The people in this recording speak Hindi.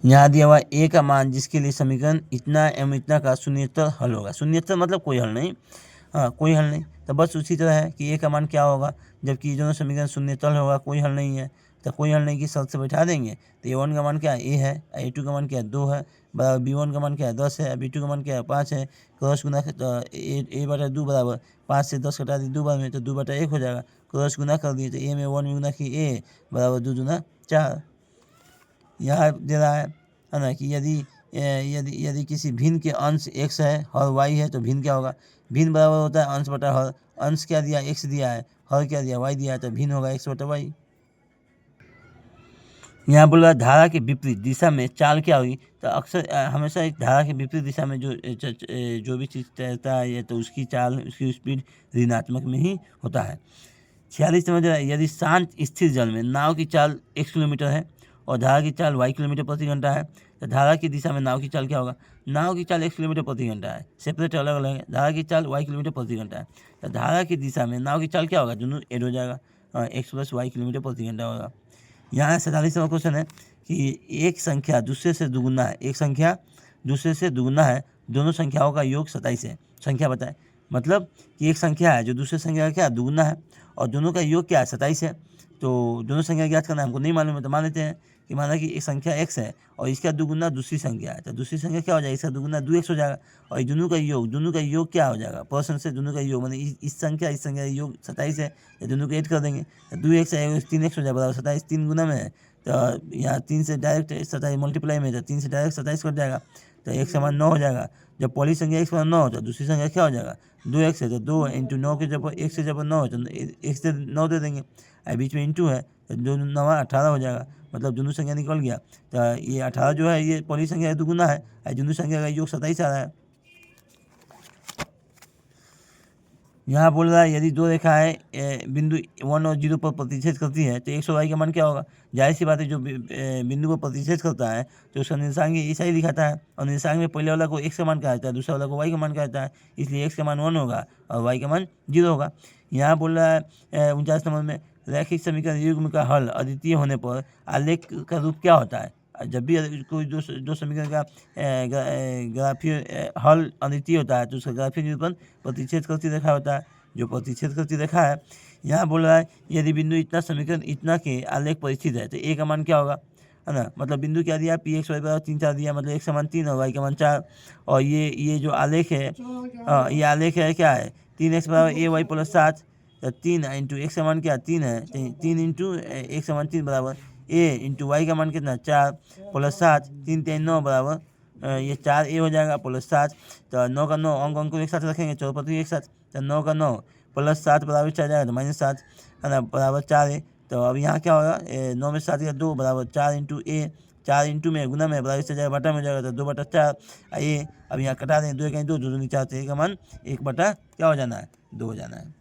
यहाँ दिया हुआ ए का मान जिसके लिए समीकरण इतना एवं इतना का शून्यतर हल होगा। शून्यतर मतलब कोई हल नहीं, हाँ कोई हल नहीं। तो बस उसी तरह है कि ए का मान क्या होगा, जबकि दोनों समीकरण शून्यतर होगा, कोई हल नहीं है। तो कोई हल नहीं की शर्त से बैठा देंगे। तो A1 का मान क्या है, ए है, A2 का मान क्या है, 2 है, बराबर B1 का मान क्या है, 10 है, B2 का मान क्या है, 5 है। क्रॉस गुना ए बटा 2 बराबर 5 से 10 घटा दी 2 बार में, तो 2 बटा 1 हो जाएगा। क्रॉस गुना कर दिए तो ए में 1 में गुना की ए बराबर 2 दूना 4। यहाँ दे रहा है ना कि यदि यदि यदि किसी भिन्न के अंश x है हर y है तो भिन्न क्या होगा, भिन्न बराबर होता है अंश बटा हर। अंश क्या दिया, x दिया है, हर क्या दिया, y दिया है, तो भिन्न होगा x बटा y। यहाँ बोल रहा है धारा के विपरीत दिशा में चाल क्या हुई। तो अक्सर हमेशा एक धारा के विपरीत दिशा में जो भी चीज़ तैरता है तो उसकी चाल, उसकी स्पीड ऋणात्मक में ही होता है। 46 समझ रहा है, यदि शांत स्थिर जल में नाव की चाल 1 किलोमीटर है और धारा की चाल y किलोमीटर प्रति घंटा है, तो धारा की दिशा में नाव की चाल क्या होगा। नाव की चाल 1 किलोमीटर प्रति घंटा है, सेपरेट अलग अलग है। धारा की चाल y किलोमीटर प्रति घंटा है, तो धारा की दिशा में नाव की चाल क्या होगा, दोनों ऐड हो जाएगा, x प्लस y किलोमीटर प्रति घंटा होगा। यहाँ 47वां क्वेश्चन है कि एक संख्या दूसरे से दुगुना है, एक संख्या दूसरे से दुगुना है, दोनों संख्याओं का योग 27 है, संख्या बताएं। मतलब कि एक संख्या है जो दूसरे संख्या का क्या दुगुना है और दोनों का योग क्या है 27 है। तो दोनों संख्या ज्ञात करना हमको नहीं मालूम है, तो मान लेते हैं कि माना कि एक संख्या x है और इसका दुगुना दूसरी संख्या है, तो दूसरी संख्या क्या हो जाएगा, इसका दुगुना 2x हो जाएगा। और दोनों का योग क्या हो जाएगा, पर्सन से दोनों का योग, माने इस संख्या का योग 27 है, तो दोनों को ऐड कर देंगे, तो 2x है 3x हो जाएगा बराबर 27, 3 गुना में है तो यहाँ 3 से डायरेक्ट 27 मल्टीप्लाई में, तो 3 से डायरेक्ट 27 कट जाएगा, तो x समान 9 हो जाएगा। जब पहली संख्या x समान 9 हो तो दूसरी संख्या क्या हो जाएगा 2x है, तो 2 इंटू 9 के जब x से जब 9 है तो x से 9 दे देंगे, बीच में इंटू है तो 2 9 18 हो जाएगा, मतलब दोनों संख्या निकल गया। तो ये 18 जो है ये पहली संख्या दुगुना है, दोनों संख्या का योग 27 आ रहा है। यहाँ बोल रहा है यदि दो रेखाएं बिंदु 1 और 0 पर प्रतिच्छेद करती है तो x और y का मान क्या होगा। जाहिर सी बात है जो बिंदु को प्रतिच्छेद करता है तो उसका निर्देशांक ऐसा ही दिखाता है, और निर्देशांक में पहले वाला को x का मान कहा जाता है, दूसरा वाला को y का मान कहा जाता है, इसलिए x का मान 1 होगा और y का मान 0 होगा। यहाँ बोल रहा है 49 नंबर में रैखिक समीकरण युग्म का हल अद्वितीय होने पर आलेख का रूप क्या होता है। जब भी कोई दो समीकरण का ग्राफीय हल अद्वितीय होता है तो उसका ग्राफीय निरूपण प्रतिच्छेद करती रेखा होता है, जो प्रतिच्छेद करती रेखा है। यहाँ बोल रहा है यदि बिंदु इतना समीकरण इतना के आलेख पर स्थित है तो ए का मान क्या होगा, है ना। मतलब बिंदु क्या दिया, पी एक्स वाई बराबर 3 4 दिया, मतलब x का मान 3 और y का मान 4। और ये जो आलेख है, ये आलेख है क्या है 3x बराबर ए वाई प्लस 7, तो 3 इंटू एक्स का मान क्या 3 है, 3 इंटू एक्स का मान 3 बराबर ए इंटू वाई का मान कितना 4 प्लस 7, 3 3 9 बराबर ये 4 ए हो जाएगा प्लस 7, तो 9 का 9 अंक को एक साथ रखेंगे, चौपति एक साथ, तो 9 का 9 प्लस 7 बराबर 4 जाएगा, तो -7 है ना, बराबर 4 है। तो अब यहाँ क्या होगा 9 में 7 का 2 बराबर 4 इंटू ए, 4 इंटू में गुना में बराबर से जाएगा बटा में जाएगा, तो 2/4 ए। अब यहाँ कटा दें, 2 का 2 2 दूनी 4, तो ए का मान 1/क्या हो जाना है 2 हो जाना है।